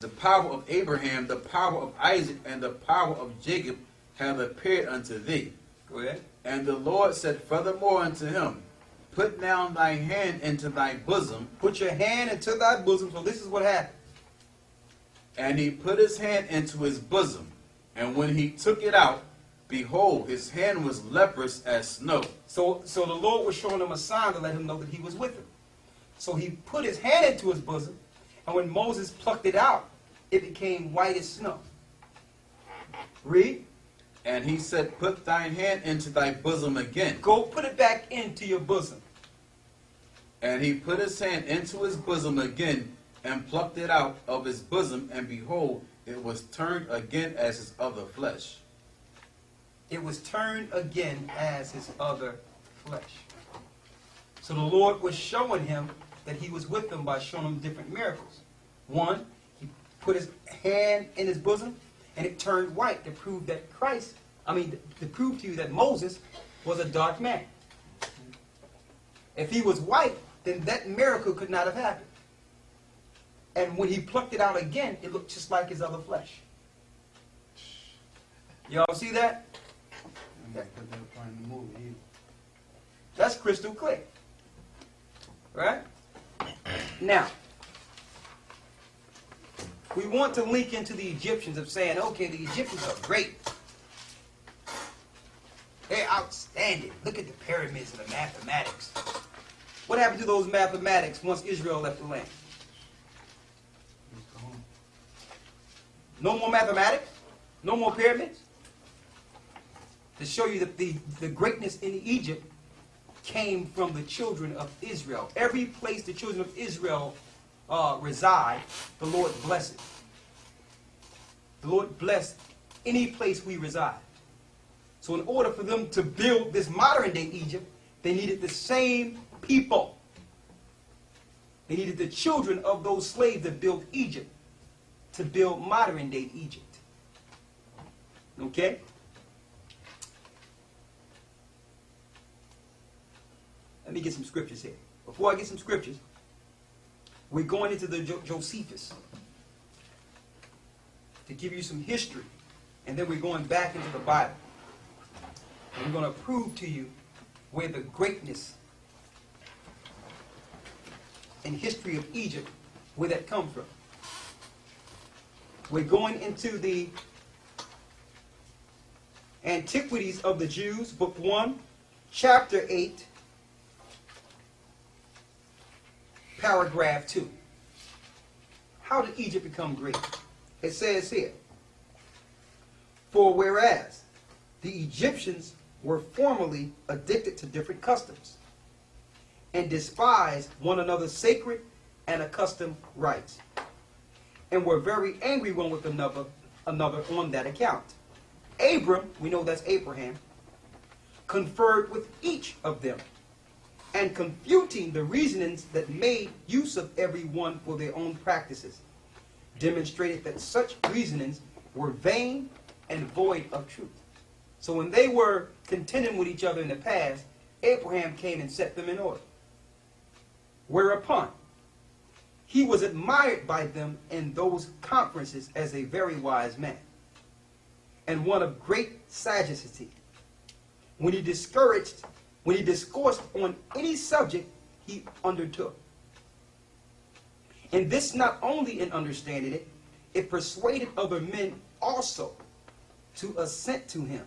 The power of Abraham, the power of Isaac, and the power of Jacob have appeared unto thee. Go ahead. And the Lord said furthermore unto him, Put now thy hand into thy bosom. Put your hand into thy bosom. So this is what happened. And he put his hand into his bosom. And when he took it out, behold, his hand was leprous as snow. So the Lord was showing him a sign to let him know that he was with him. So he put his hand into his bosom. And when Moses plucked it out, it became white as snow. Read. And he said, Put thine hand into thy bosom again. Go put it back into your bosom. And he put his hand into his bosom again, and plucked it out of his bosom, and behold, it was turned again as his other flesh. It was turned again as his other flesh. So the Lord was showing him that he was with him by showing him different miracles. One, he put his hand in his bosom, and it turned white to prove that to prove to you that Moses was a dark man. If he was white, then that miracle could not have happened. And when he plucked it out again, it looked just like his other flesh. Y'all see that? That's crystal clear. Right? Now, we want to link into the Egyptians of saying, okay, the Egyptians are great. They're outstanding. Look at the pyramids and the mathematics. What happened to those mathematics once Israel left the land? No more mathematics? No more pyramids? To show you that the greatness in Egypt came from the children of Israel. Every place the children of Israel reside, the Lord blessed it. The Lord blessed any place we reside. So in order for them to build this modern day Egypt, they needed the same people. They needed the children of those slaves that built Egypt to build modern day Egypt. Okay? Let me get some scriptures here. Before I get some scriptures, we're going into the Josephus to give you some history, and then we're going back into the Bible. And we're going to prove to you where the greatness and history of Egypt, where that comes from. We're going into the Antiquities of the Jews, Book 1, Chapter 8, Paragraph 2. How did Egypt become great? It says here, For whereas the Egyptians were formerly addicted to different customs, and despised one another's sacred and accustomed rites, and were very angry one with another on that account. Abram, we know that's Abraham, conferred with each of them, and confuting the reasonings that made use of every one for their own practices, demonstrated that such reasonings were vain and void of truth. So when they were contending with each other in the past, Abraham came and set them in order. Whereupon he was admired by them in those conferences as a very wise man, and one of great sagacity. When he discoursed on any subject he undertook. And this not only in understanding it, it persuaded other men also to assent to him.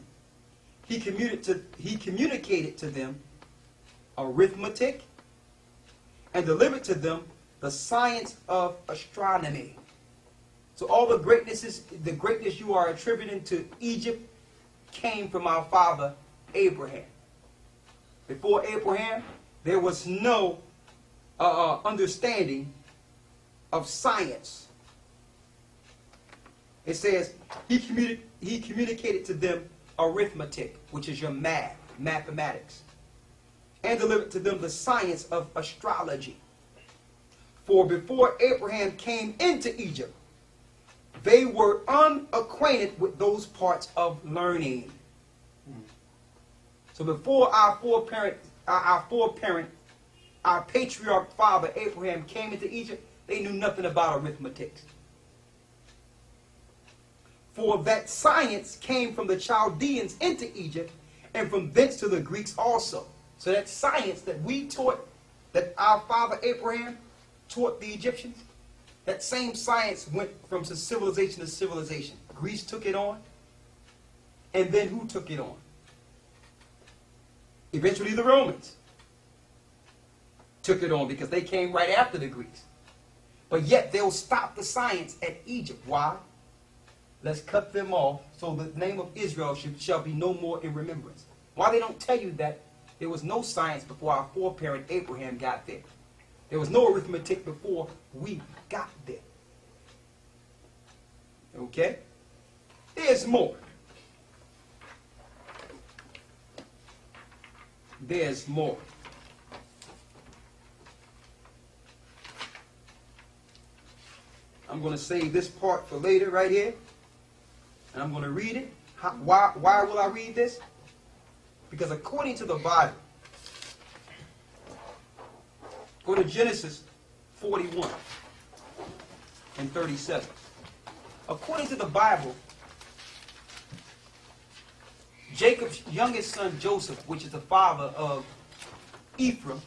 He communicated to them arithmetic, and delivered to them the science of astronomy. So all the greatness you are attributing to Egypt came from our father Abraham. Before Abraham, there was no understanding of science. It says he communicated to them arithmetic, which is your mathematics, and delivered to them the science of astrology. For before Abraham came into Egypt, they were unacquainted with those parts of learning. So before our patriarch father Abraham came into Egypt, they knew nothing about arithmetic. For that science came from the Chaldeans into Egypt, and from thence to the Greeks also. So that science that we taught, that our father Abraham taught the Egyptians, that same science went from civilization to civilization. Greece took it on, and then who took it on? Eventually the Romans took it on because they came right after the Greeks. But yet they'll stop the science at Egypt. Why? Let's cut them off so the name of Israel shall be no more in remembrance. Why they don't tell you that there was no science before our foreparent Abraham got there. There was no arithmetic before we got there. Okay? There's more. There's more. I'm going to save this part for later right here. And I'm going to read it. Why will I read this? Because according to the Bible, go to Genesis 41 and 37. According to the Bible, Jacob's youngest son Joseph, which is the father of Ephraim,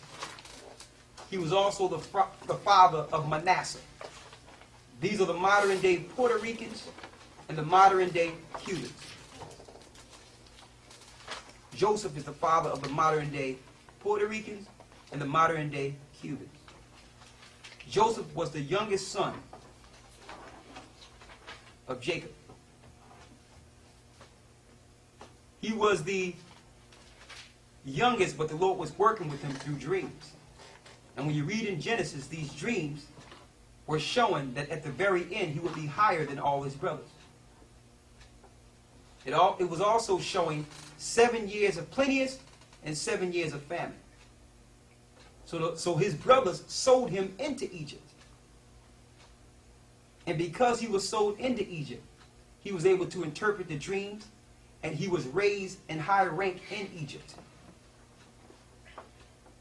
he was also the father of Manasseh. These are the modern day Puerto Ricans and the modern day Cubans. Joseph is the father of the modern day Puerto Ricans and the modern day Cubans. Joseph was the youngest son of Jacob. He was the youngest, but the Lord was working with him through dreams. And when you read in Genesis, these dreams were showing that at the very end he would be higher than all his brothers. It was also showing 7 years of plenteous and 7 years of famine. So his brothers sold him into Egypt. And because he was sold into Egypt, he was able to interpret the dreams, and he was raised in high rank in Egypt.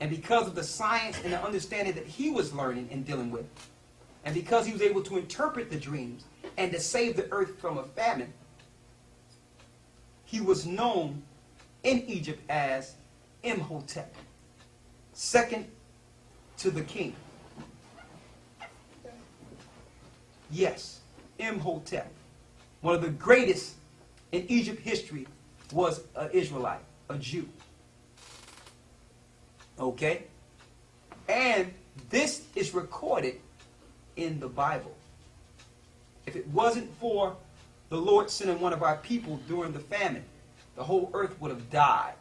And because of the science and the understanding that he was learning and dealing with, and because he was able to interpret the dreams and to save the earth from a famine, he was known in Egypt as Imhotep, second to the king. Yes, Imhotep. One of the greatest in Egypt history was an Israelite, a Jew. Okay? And this is recorded in the Bible. If it wasn't for the Lord sending one of our people during the famine, the whole earth would have died.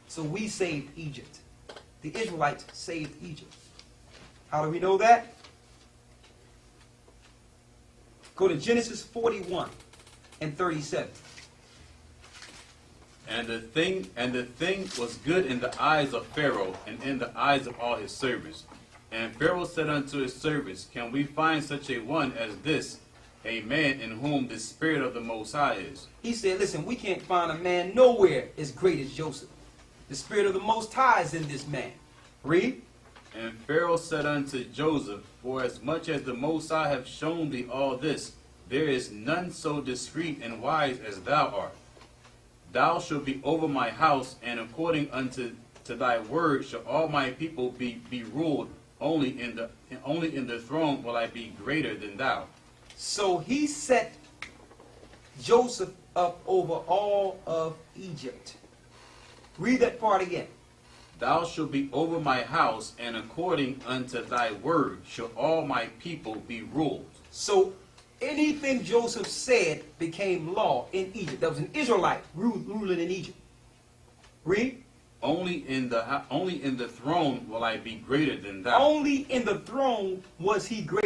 So we saved Egypt. The Israelites saved Egypt. How do we know that? Go to Genesis 41 and 37. And the thing was good in the eyes of Pharaoh and in the eyes of all his servants. And Pharaoh said unto his servants, Can we find such a one as this, a man in whom the Spirit of the Most High is? He said, listen, we can't find a man nowhere as great as Joseph. The Spirit of the Most High is in this man. Read. And Pharaoh said unto Joseph, For as much as the Most High have shown thee all this, there is none so discreet and wise as thou art. Thou shalt be over my house, and according unto thy word shall all my people be ruled. Only in the throne will I be greater than thou. So he set Joseph up over all of Egypt. Read that part again. Thou shalt be over my house, and according unto thy word shall all my people be ruled. So anything Joseph said became law in Egypt. There was an Israelite ruling in Egypt. Read. Only in the throne will I be greater than thou. Only in the throne was he greater.